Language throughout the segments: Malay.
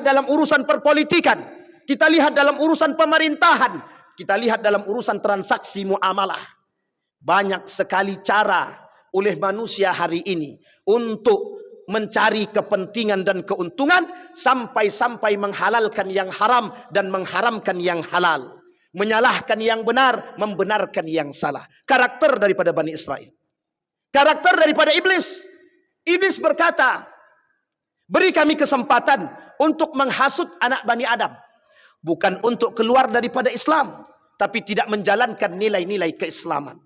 dalam urusan perpolitikan, kita lihat dalam urusan pemerintahan, kita lihat dalam urusan transaksi muamalah. Banyak sekali cara oleh manusia hari ini untuk mencari kepentingan dan keuntungan, sampai-sampai menghalalkan yang haram dan mengharamkan yang halal, menyalahkan yang benar, membenarkan yang salah. Karakter daripada Bani Israel, karakter daripada iblis. Iblis berkata, beri kami kesempatan untuk menghasut anak Bani Adam, bukan untuk keluar daripada Islam, tapi tidak menjalankan nilai-nilai keislaman.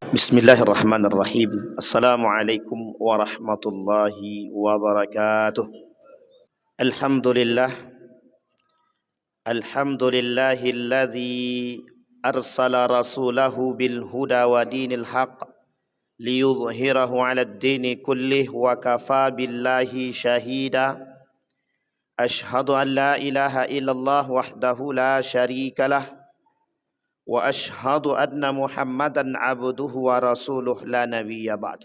Bismillahirrahmanirrahim. Assalamualaikum warahmatullahi wabarakatuh. Alhamdulillah, alhamdulillahilladzi arsala rasulahu bil huda wa dinil haq liyudhhirahu 'alad dini kullih wa kafa billahi shahida. Ashhadu an la ilaha illallah wahdahu la syarikalah wa ashhadu anna Muhammadan abduhu wa rasuluh la nabiyya ba'd.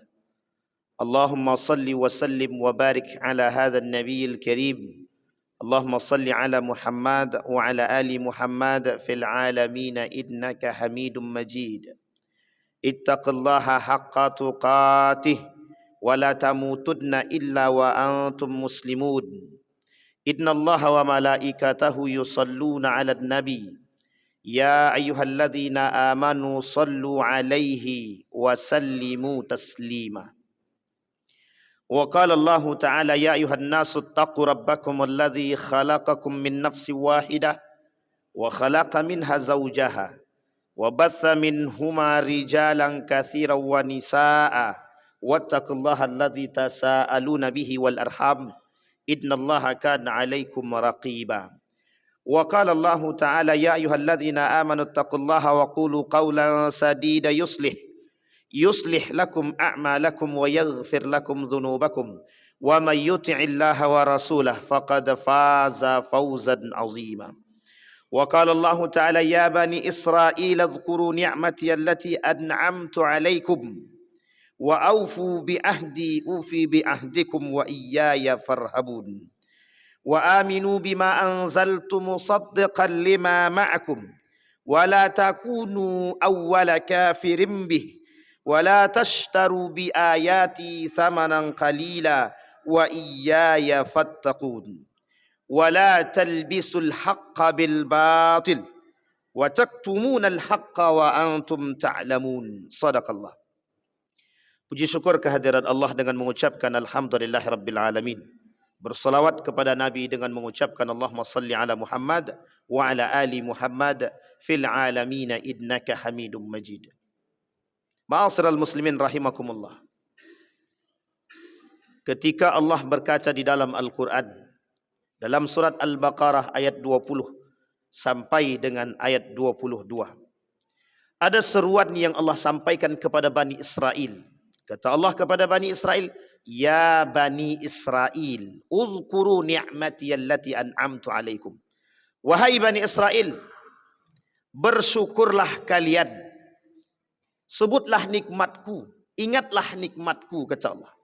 Allahumma salli wa sallim wa barik ala hadzal nabiyil karim. Allahumma salli ala Muhammad wa ala ali Muhammad fil alamin innaka Hamidum Majid. Ittaqillaha haqqa tuqatih wa la tamutunna illa wa antum muslimun. Innallaha wa malaikatahu yusalluna 'alan nabi. Ya ayyuhalladzina amanu sallu 'alaihi wa sallimu taslima. Wa qala Allah ta'ala ya ayyuhan nasu taqu rabbakum alladzi khalaqakum min nafsin wahidah wa khalaqa minha zawjaha wa batha minhuma rijalan katsiran wa nisaa wattaqullaha alladzi tasaaluna bihi wal arham innallaha kana 'alaikum raqiba. Wa qala Allah ta'ala ya ayyuhalladzina amanu taqullaha wa qulu qawlan sadida yuslih lakum a'malakum wa yaghfir lakum dhunubakum wa may yuti'illaha wa rasulahu faqad faza fawzan 'azima. Wa qala Allah ta'ala ya bani Israil adhkuru ni'mati allati an'amtu 'alaikum wa awfu bi ahdi ufi bi ahdikum wa iyaya farhabun. Wa aminu bima anzaltu musaddiqan lima ma'akum wa la takunu awwala kafirin bih wa la tashtaru bi ayati thamanan qalila wa iyaya fattaqun wa la talbisul haqqa bil batil wa taktumunal haqqa wa antum ta'lamun. Sadaqallah. Puji syukur kehadirat Allah dengan mengucapkan alhamdulillahirabbil alamin. Bersalawat kepada Nabi dengan mengucapkan Allahumma salli ala Muhammad wa ala ali Muhammad fil alamin innaka Hamidum Majid. Ma'asyiral muslimin rahimakumullah. Ketika Allah berkata di dalam Al-Quran, dalam surat Al-Baqarah ayat 20 sampai dengan ayat 22, ada seruan yang Allah sampaikan kepada Bani Israel. Kata Allah kepada Bani Israel, ya Bani Israel, uzkuru ni'mati allati an'amtu alaikum. Wahai Bani Israel, bersyukurlah kalian, sebutlah nikmatku, ingatlah nikmatku, kata Allah,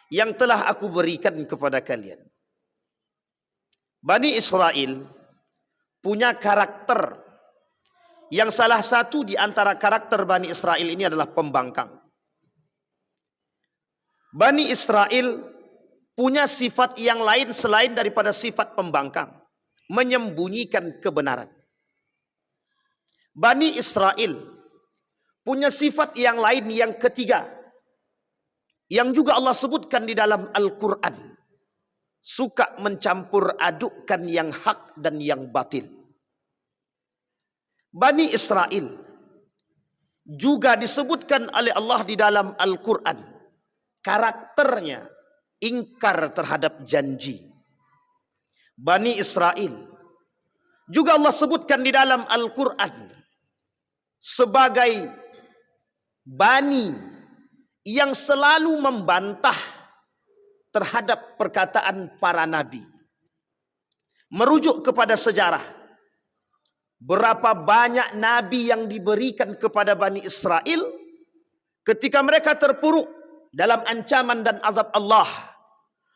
yang telah aku berikan kepada kalian. Bani Israel punya karakter, yang salah satu di antara karakter Bani Israel ini adalah pembangkang. Bani Israel punya sifat yang lain selain daripada sifat pembangkang, menyembunyikan kebenaran. Bani Israel punya sifat yang lain yang ketiga, yang juga Allah sebutkan di dalam Al-Quran, suka mencampur adukkan yang hak dan yang batil. Bani Israel juga disebutkan oleh Allah di dalam Al-Quran, karakternya ingkar terhadap janji. Bani Israel juga Allah sebutkan di dalam Al-Quran sebagai bani yang selalu membantah terhadap perkataan para nabi. Merujuk kepada sejarah, berapa banyak nabi yang diberikan kepada Bani Israel ketika mereka terpuruk dalam ancaman dan azab Allah,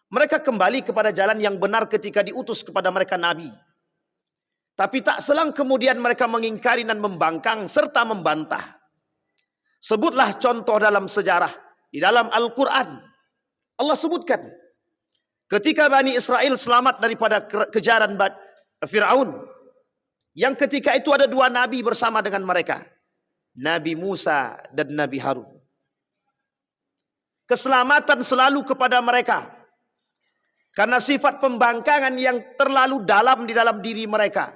mereka kembali kepada jalan yang benar ketika diutus kepada mereka Nabi. Tapi tak selang kemudian mereka mengingkari dan membangkang serta membantah. Sebutlah contoh dalam sejarah. Di dalam Al-Quran, Allah sebutkan ketika Bani Israel selamat daripada kejaran Fir'aun, yang ketika itu ada dua nabi bersama dengan mereka, Nabi Musa dan Nabi Harun. Keselamatan selalu kepada mereka karena sifat pembangkangan yang terlalu dalam di dalam diri mereka,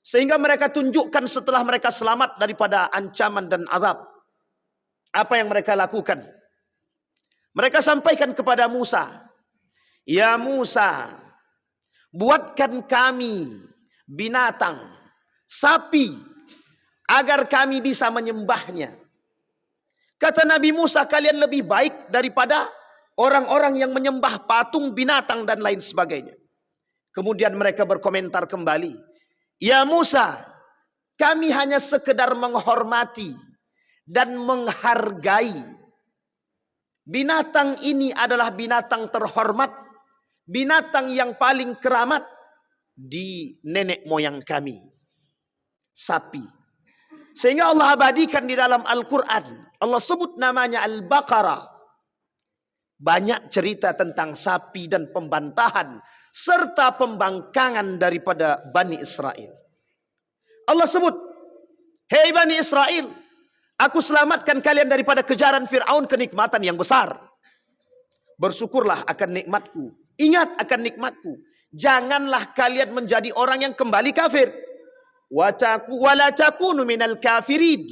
sehingga mereka tunjukkan setelah mereka selamat daripada ancaman dan azab. Apa yang mereka lakukan? Mereka sampaikan kepada Musa, "Ya Musa, buatkan kami binatang, sapi, agar kami bisa menyembahnya." Kata Nabi Musa, kalian lebih baik daripada orang-orang yang menyembah patung, binatang, dan lain sebagainya. Kemudian mereka berkomentar kembali, "Ya Musa, kami hanya sekedar menghormati dan menghargai. Binatang ini adalah binatang terhormat, binatang yang paling keramat di nenek moyang kami, sapi." Sehingga Allah abadikan di dalam Al-Quran, Allah sebut namanya Al-Baqarah. Banyak cerita tentang sapi dan pembantahan serta pembangkangan daripada Bani Israel. Allah sebut, "Hei Bani Israel, aku selamatkan kalian daripada kejaran Fir'aun, kenikmatan yang besar. Bersyukurlah akan nikmatku. Ingat akan nikmatku. Janganlah kalian menjadi orang yang kembali kafir. Wala takunu minal kafirin."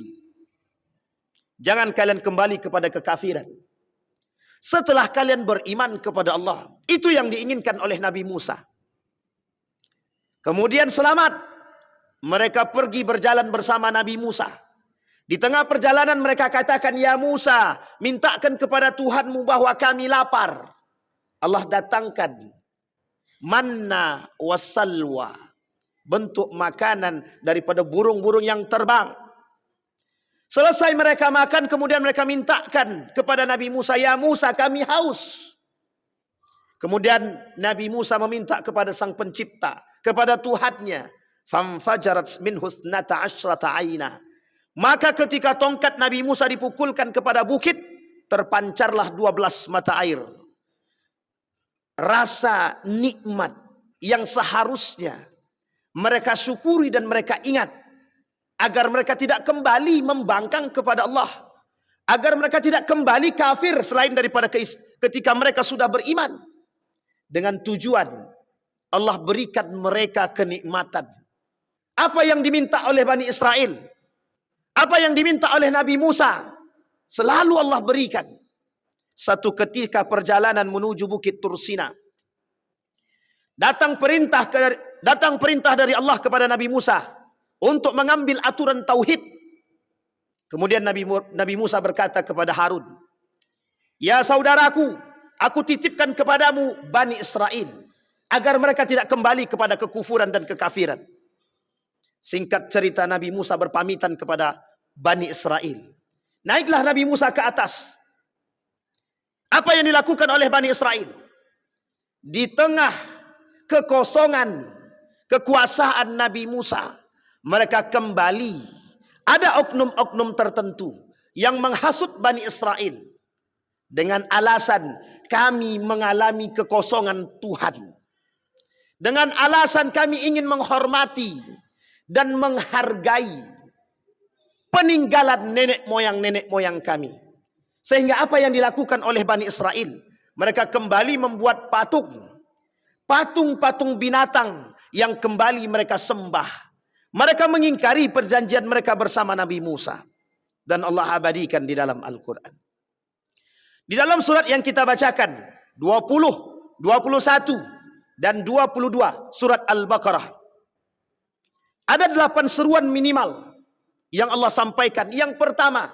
Jangan kalian kembali kepada kekafiran setelah kalian beriman kepada Allah. Itu yang diinginkan oleh Nabi Musa. Kemudian selamat. Mereka pergi berjalan bersama Nabi Musa. Di tengah perjalanan mereka katakan, "Ya Musa, mintakan kepada Tuhanmu bahwa kami lapar." Allah datangkan manna wassalwa, bentuk makanan daripada burung-burung yang terbang. Selesai mereka makan, kemudian mereka mintakan kepada Nabi Musa, "Ya Musa, kami haus." Kemudian Nabi Musa meminta kepada Sang Pencipta, kepada Tuhannya, "Famfajarat min husnata asyrata aina." Maka ketika tongkat Nabi Musa dipukulkan kepada bukit, terpancarlah 12 mata air. Rasa nikmat yang seharusnya mereka syukuri dan mereka ingat, agar mereka tidak kembali membangkang kepada Allah, agar mereka tidak kembali kafir selain daripada ketika mereka sudah beriman. Dengan tujuan Allah berikan mereka kenikmatan. Apa yang diminta oleh Bani Israel, apa yang diminta oleh Nabi Musa, selalu Allah berikan. Satu ketika perjalanan menuju Bukit Tursina, datang perintah dari Allah kepada Nabi Musa untuk mengambil aturan tauhid. Kemudian Nabi Musa berkata kepada Harun, "Ya saudaraku, aku titipkan kepadamu Bani Israel, agar mereka tidak kembali kepada kekufuran dan kekafiran." Singkat cerita, Nabi Musa berpamitan kepada Bani Israel. Naiklah Nabi Musa ke atas. Apa yang dilakukan oleh Bani Israel? Di tengah kekosongan kekuasaan Nabi Musa, mereka kembali. Ada oknum-oknum tertentu yang menghasut Bani Israel dengan alasan, "Kami mengalami kekosongan Tuhan." Dengan alasan kami ingin menghormati dan menghargai peninggalan nenek moyang kami. Sehingga apa yang dilakukan oleh Bani Israel? Mereka kembali membuat patung-patung binatang yang kembali mereka sembah. Mereka mengingkari perjanjian mereka bersama Nabi Musa. Dan Allah abadikan di dalam Al-Quran. Di dalam surat yang kita bacakan, 20, 21, dan 22, surat Al-Baqarah, ada 8 seruan minimal yang Allah sampaikan. Yang pertama,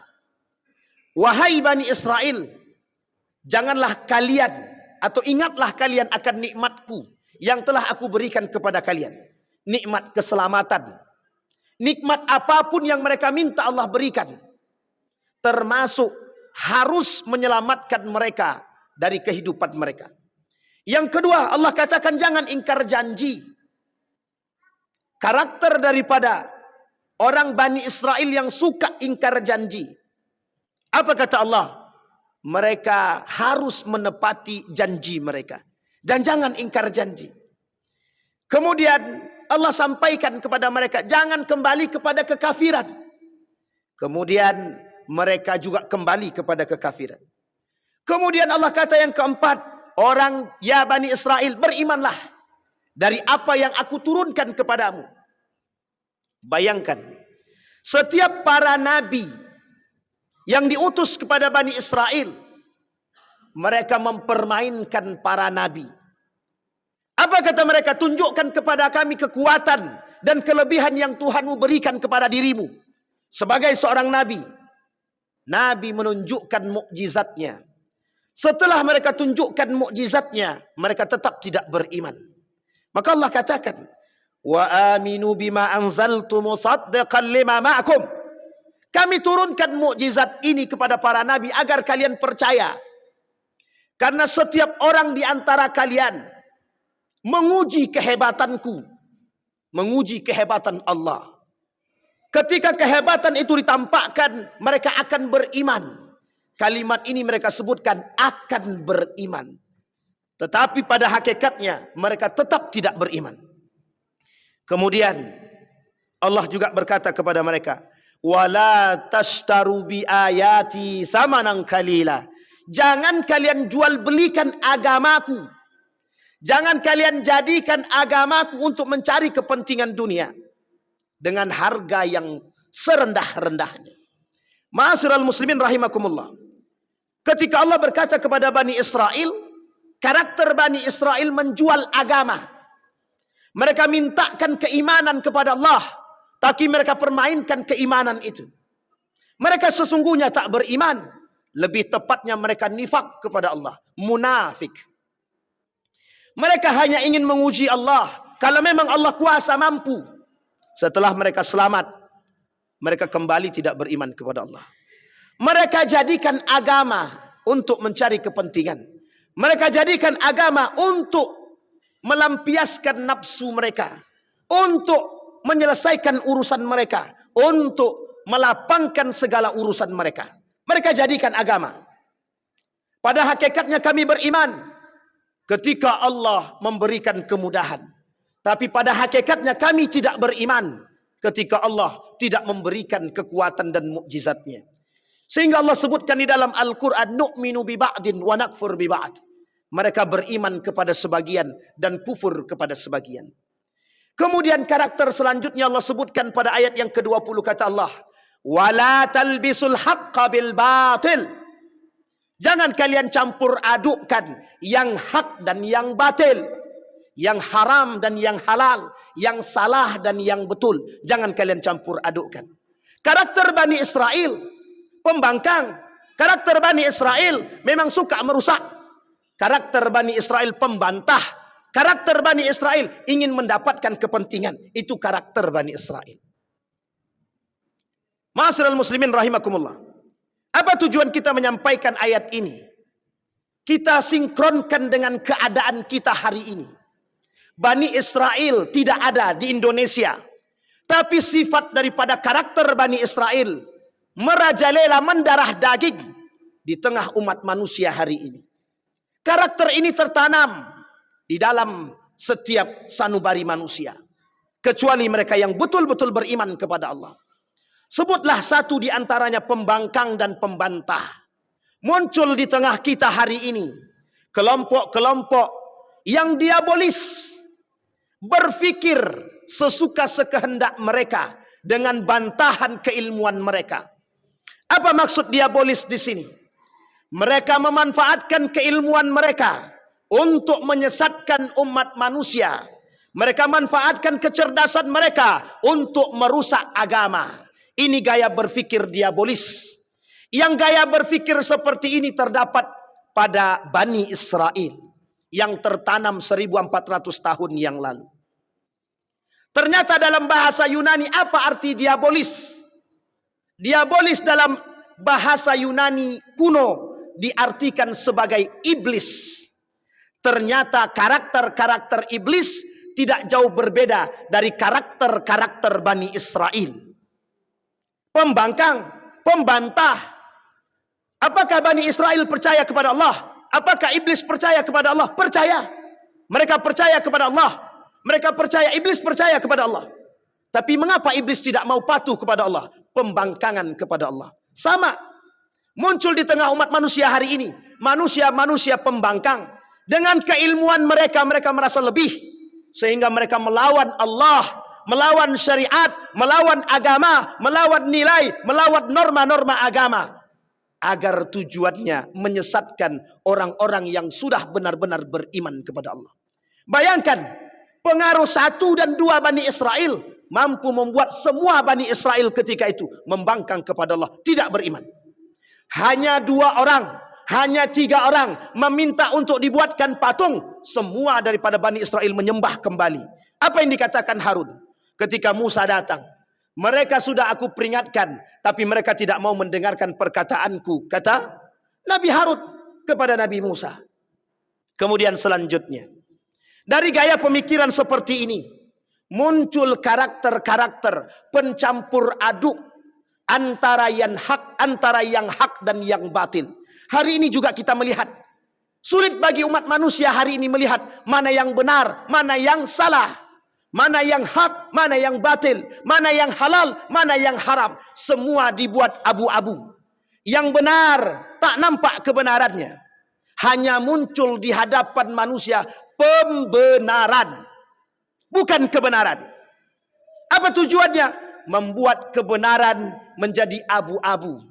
"Wahai Bani Israel, janganlah kalian atau ingatlah kalian akan nikmatku yang telah aku berikan kepada kalian." Nikmat keselamatan. Nikmat apapun yang mereka minta Allah berikan. Termasuk harus menyelamatkan mereka dari kehidupan mereka. Yang kedua, Allah katakan jangan ingkar janji. Karakter daripada orang Bani Israel yang suka ingkar janji. Apa kata Allah? Mereka harus menepati janji mereka. Dan jangan ingkar janji. Kemudian Allah sampaikan kepada mereka, jangan kembali kepada kekafiran. Kemudian mereka juga kembali kepada kekafiran. Kemudian Allah kata yang keempat, orang ya Bani Israel, berimanlah dari apa yang aku turunkan kepadamu. Bayangkan, setiap para nabi yang diutus kepada Bani Israel, mereka mempermainkan para nabi. Apa kata mereka? Tunjukkan kepada kami kekuatan dan kelebihan yang Tuhanmu berikan kepada dirimu. Sebagai seorang nabi, nabi menunjukkan mukjizatnya. Setelah mereka tunjukkan mukjizatnya, mereka tetap tidak beriman. Maka Allah katakan, wa aminu bima anzaltu musaddiqan lima ma'akum. Kami turunkan mukjizat ini kepada para nabi agar kalian percaya. Karena setiap orang di antara kalian menguji kehebatanku, menguji kehebatan Allah. Ketika kehebatan itu ditampakkan, mereka akan beriman. Kalimat ini mereka sebutkan akan beriman. Tetapi pada hakikatnya mereka tetap tidak beriman. Kemudian Allah juga berkata kepada mereka, wala tashtaru bi ayati thamanan qalila. Jangan kalian jual belikan agamaku. Jangan kalian jadikan agamaku untuk mencari kepentingan dunia dengan harga yang serendah-rendahnya. Ma'asyiral muslimin rahimakumullah. Ketika Allah berkata kepada Bani Israel, karakter Bani Israel menjual agama. Mereka mintakan keimanan kepada Allah, tapi mereka permainkan keimanan itu. Mereka sesungguhnya tak beriman. Lebih tepatnya mereka nifak kepada Allah, munafik. Mereka hanya ingin menguji Allah. Kalau memang Allah kuasa mampu. Setelah mereka selamat, mereka kembali tidak beriman kepada Allah. Mereka jadikan agama untuk mencari kepentingan. Mereka jadikan agama untuk melampiaskan nafsu mereka, untuk menyelesaikan urusan mereka, untuk melapangkan segala urusan mereka. Mereka jadikan agama. Pada hakikatnya kami beriman ketika Allah memberikan kemudahan. Tapi pada hakikatnya kami tidak beriman ketika Allah tidak memberikan kekuatan dan mukjizatnya. Sehingga Allah sebutkan di dalam Al-Quran, nu'minu bi ba'din wa nakfur bi ba'd. Mereka beriman kepada sebagian dan kufur kepada sebagian. Kemudian karakter selanjutnya Allah sebutkan pada ayat yang ke-20, kata Allah, wala talbisul haqqa bil batil. Jangan kalian campur adukkan yang hak dan yang batil, yang haram dan yang halal, yang salah dan yang betul. Jangan kalian campur adukkan. Karakter Bani Israel pembangkang. Karakter Bani Israel memang suka merusak. Karakter Bani Israel pembantah. Karakter Bani Israel ingin mendapatkan kepentingan. Itu karakter Bani Israel. Ma'asyiral muslimin rahimakumullah. Apa tujuan kita menyampaikan ayat ini? Kita sinkronkan dengan keadaan kita hari ini. Bani Israel tidak ada di Indonesia. Tapi sifat daripada karakter Bani Israel merajalela, mendarah daging di tengah umat manusia hari ini. Karakter ini tertanam di dalam setiap sanubari manusia. Kecuali mereka yang betul-betul beriman kepada Allah. Sebutlah satu di antaranya pembangkang dan pembantah. Muncul di tengah kita hari ini kelompok-kelompok yang diabolis, berfikir sesuka sekehendak mereka dengan bantahan keilmuan mereka. Apa maksud diabolis di sini? Mereka memanfaatkan keilmuan mereka untuk menyesatkan umat manusia. Mereka manfaatkan kecerdasan mereka untuk merusak agama. Ini gaya berfikir diabolis. Yang gaya berfikir seperti ini terdapat pada Bani Israel yang tertanam 1400 tahun yang lalu. Ternyata dalam bahasa Yunani apa arti diabolis? Diabolis dalam bahasa Yunani kuno diartikan sebagai iblis. Ternyata karakter-karakter iblis tidak jauh berbeda dari karakter-karakter Bani Israel. Pembangkang, pembantah. Apakah Bani Israel percaya kepada Allah? Apakah iblis percaya kepada Allah? Percaya. Mereka percaya kepada Allah. Mereka percaya, iblis percaya kepada Allah. Tapi mengapa iblis tidak mau patuh kepada Allah? Pembangkangan kepada Allah. Sama. Muncul di tengah umat manusia hari ini. Manusia-manusia pembangkang. Dengan keilmuan mereka, mereka merasa lebih. Sehingga mereka melawan Allah, melawan syariat, melawan agama, melawan nilai, melawan norma-norma agama. Agar tujuannya menyesatkan orang-orang yang sudah benar-benar beriman kepada Allah. Bayangkan, pengaruh 1 dan 2 Bani Israel mampu membuat semua Bani Israel ketika itu membangkang kepada Allah, tidak beriman. Hanya 2 orang, hanya 3 orang meminta untuk dibuatkan patung, semua daripada Bani Israel menyembah kembali. Apa yang dikatakan Harun ketika Musa datang? Mereka sudah aku peringatkan, tapi mereka tidak mau mendengarkan perkataanku, kata Nabi Harun kepada Nabi Musa. Kemudian selanjutnya, dari gaya pemikiran seperti ini muncul karakter-karakter pencampur aduk antara yang hak dan yang batil. Hari ini juga kita melihat, sulit bagi umat manusia hari ini melihat mana yang benar, mana yang salah, mana yang hak, mana yang batil, mana yang halal, mana yang haram. Semua dibuat abu-abu. Yang benar tak nampak kebenarannya. Hanya muncul di hadapan manusia pembenaran, bukan kebenaran. Apa tujuannya? Membuat kebenaran menjadi abu-abu.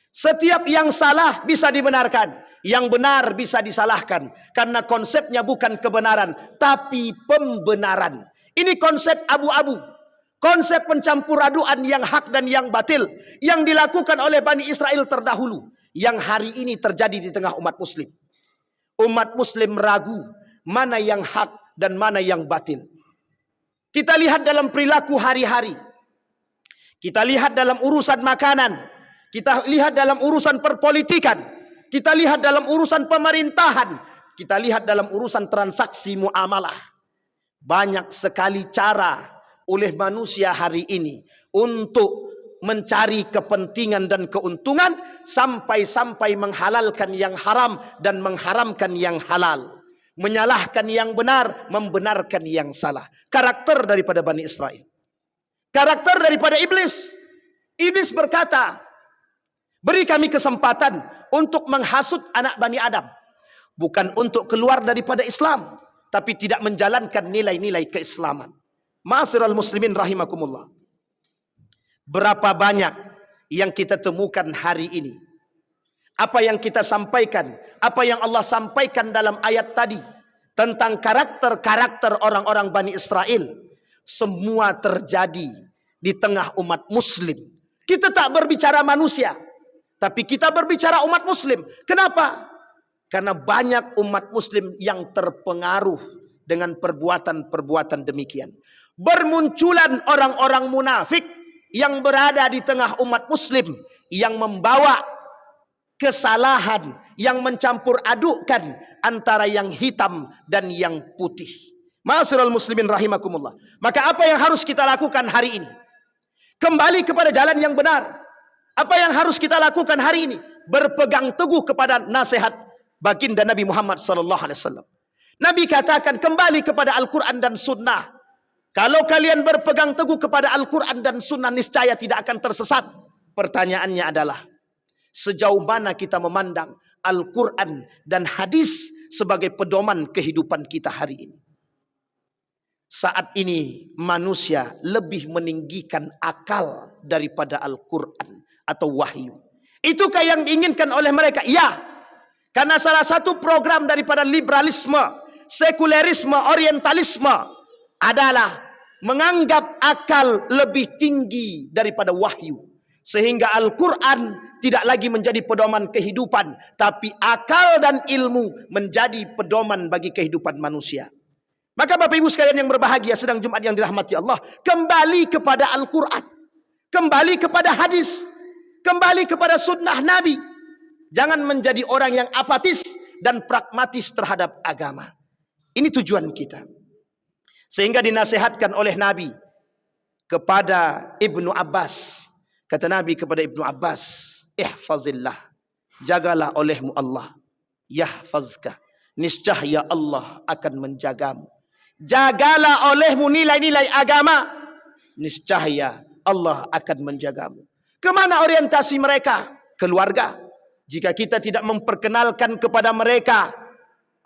Setiap yang salah bisa dibenarkan, yang benar bisa disalahkan. Karena konsepnya bukan kebenaran, tapi pembenaran. Ini konsep abu-abu. Konsep pencampur aduan yang hak dan yang batil. Yang dilakukan oleh Bani Israel terdahulu. Yang hari ini terjadi di tengah umat muslim. Umat muslim ragu mana yang hak dan mana yang batil. Kita lihat dalam perilaku hari-hari. Kita lihat dalam urusan makanan. Kita lihat dalam urusan perpolitikan. Kita lihat dalam urusan pemerintahan. Kita lihat dalam urusan transaksi muamalah. Banyak sekali cara oleh manusia hari ini untuk mencari kepentingan dan keuntungan sampai-sampai menghalalkan yang haram dan mengharamkan yang halal. Menyalahkan yang benar, membenarkan yang salah. Karakter daripada Bani Israel. Karakter daripada iblis. Iblis berkata, beri kami kesempatan untuk menghasut anak Bani Adam. Bukan untuk keluar daripada Islam, tapi tidak menjalankan nilai-nilai keislaman. Ma'asyiral muslimin rahimakumullah. Berapa banyak yang kita temukan hari ini. Apa yang kita sampaikan, apa yang Allah sampaikan dalam ayat tadi tentang karakter-karakter orang-orang Bani Israel, semua terjadi di tengah umat muslim. Kita tak berbicara manusia, tapi kita berbicara umat muslim. Kenapa? Karena banyak umat muslim yang terpengaruh dengan perbuatan-perbuatan demikian. Bermunculan orang-orang munafik yang berada di tengah umat muslim, yang membawa kesalahan, yang mencampur adukkan antara yang hitam dan yang putih. Ma'asyiral muslimin rahimakumullah. Maka apa yang harus kita lakukan hari ini? Kembali kepada jalan yang benar. Apa yang harus kita lakukan hari ini? Berpegang teguh kepada nasihat baginda Nabi Muhammad SAW. Nabi katakan, kembali kepada Al-Quran dan Sunnah. Kalau kalian berpegang teguh kepada Al-Quran dan Sunnah, niscaya tidak akan tersesat. Pertanyaannya adalah, sejauh mana kita memandang Al-Quran dan hadis sebagai pedoman kehidupan kita hari ini? Saat ini manusia lebih meninggikan akal daripada Al-Quran atau wahyu. Itukah yang diinginkan oleh mereka? Ya. Karena salah satu program daripada liberalisme, sekulerisme, orientalisme adalah menganggap akal lebih tinggi daripada wahyu. Sehingga Al-Quran tidak lagi menjadi pedoman kehidupan, tapi akal dan ilmu menjadi pedoman bagi kehidupan manusia. Maka Bapak Ibu sekalian yang berbahagia, sedang Jumat yang dirahmati Allah, kembali kepada Al-Quran, kembali kepada hadis. Kembali kepada sunnah Nabi. Jangan menjadi orang yang apatis dan pragmatis terhadap agama. Ini tujuan kita. Sehingga dinasihatkan oleh Nabi kepada Ibnu Abbas. Kata Nabi kepada Ibnu Abbas, ihfazillah, jagalah olehmu Allah, yahfazka, niscaya Allah akan menjagamu. Jagalah olehmu nilai-nilai agama, niscaya Allah akan menjagamu. Kemana orientasi mereka? Keluarga. Jika kita tidak memperkenalkan kepada mereka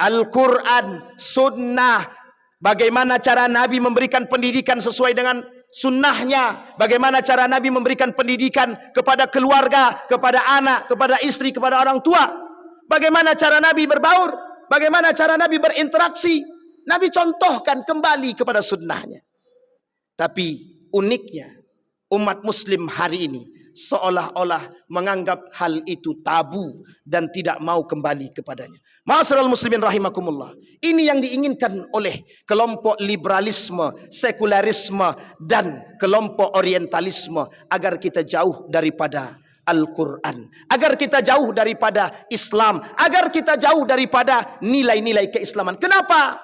Al-Quran, Sunnah, bagaimana cara Nabi memberikan pendidikan sesuai dengan sunnahnya, bagaimana cara Nabi memberikan pendidikan kepada keluarga, kepada anak, kepada istri, kepada orang tua, bagaimana cara Nabi berbaur, bagaimana cara Nabi berinteraksi, Nabi contohkan kembali kepada sunnahnya. Tapi uniknya umat muslim hari ini seolah-olah menganggap hal itu tabu dan tidak mau kembali kepadanya. Ma'asyiral muslimin rahimakumullah. Ini yang diinginkan oleh kelompok liberalisme, sekularisme dan kelompok orientalisme, agar kita jauh daripada Al-Quran, agar kita jauh daripada Islam, agar kita jauh daripada nilai-nilai keislaman. Kenapa?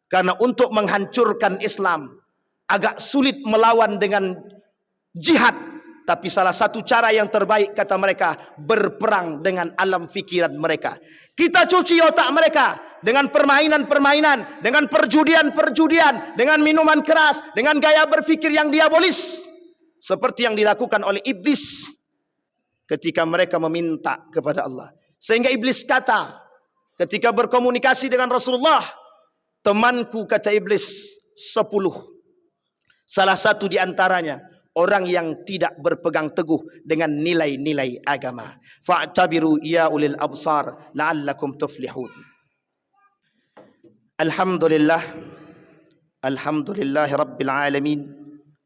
Karena untuk menghancurkan Islam agak sulit melawan dengan jihad. Tapi salah satu cara yang terbaik, kata mereka, berperang dengan alam fikiran mereka. Kita cuci otak mereka dengan permainan-permainan, dengan perjudian-perjudian, dengan minuman keras, dengan gaya berfikir yang diabolis. Seperti yang dilakukan oleh iblis ketika mereka meminta kepada Allah. Sehingga iblis kata ketika berkomunikasi dengan Rasulullah, temanku, kata iblis, 10. Salah satu di antaranya orang yang tidak berpegang teguh dengan nilai-nilai agama. Fa'tabiru ya ulil absar la'allakum tuflihun. Alhamdulillah, alhamdulillahi rabbil alamin,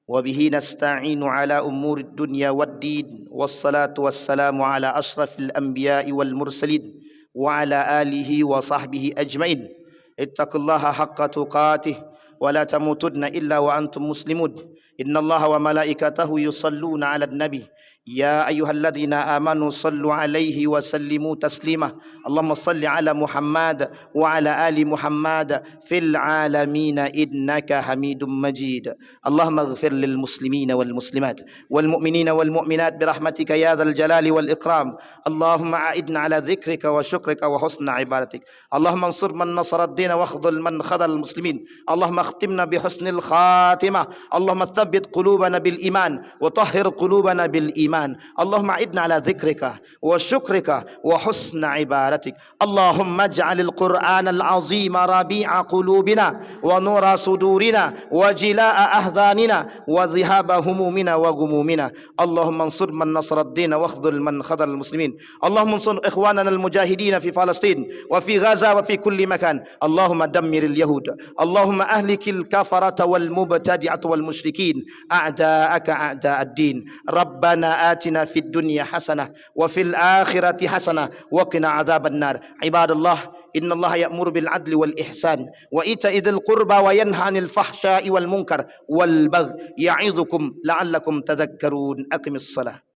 wa bihi nasta'inu ala umuri dunya waddin, wassalatu wassalamu ala ashrafil anbiya'i wal mursalin, wa ala alihi wa sahbihi ajmain. Ittaqullaha haqqa tuqatih wa la tamutunna illa wa antum muslimun. Inna Allah wa malaikatahu yusalluna ala nabi. Ya ayyuhalladzina amanu sallu alaihi wa sallimu taslima. Allahumma salli ala Muhammad wa ala ali Muhammad fil alamina innaka hamidum majid. Allahumma ighfir lil muslimina wal muslimat wal mu'minina wal mu'minat birahmatika ya dzal jalali wal ikram. Allahumma a'idna ala dhikrika wa syukrika wa husna ibadatik. Allahumma ansur man nasara ad-din wa khudhul man khadal muslimin. Allahumma akhtimna bi husnil khatimah. Allahumma thabbit qulubana bil iman wa tahhir qulubana bil iman. Allahumma a'idna ala dhikrika wa syukrika wa husna ibadatik. Allahumma ij'alil Qur'an al-azima rabi'a qulubina wa nura sudurina wa jilaa ahzanina wa dhihaba humumina wa gumumina. Allahumma ansur man nasara ad-din wa akhdhul man khadal al-muslimin. Allahumma ansur ikhwanana al-mujahidin fi Palestin wa fi Gaza wa fi kulli makan. Allahumma dammiril yahud. Allahumma ahlikil kafarata wal mubtadi'ata wal musyrikin a'da'aka a'da'ad-din. Rabbana آتنا في الدنيا حسنة وفي الآخرة حسنة وقنا عذاب النار. عباد الله، إن الله يأمر بالعدل والإحسان وإيتاء ذي القربى وينهى عن الفحشاء والمنكر والبغي يعظكم لعلكم تذكرون. أقم الصلاة.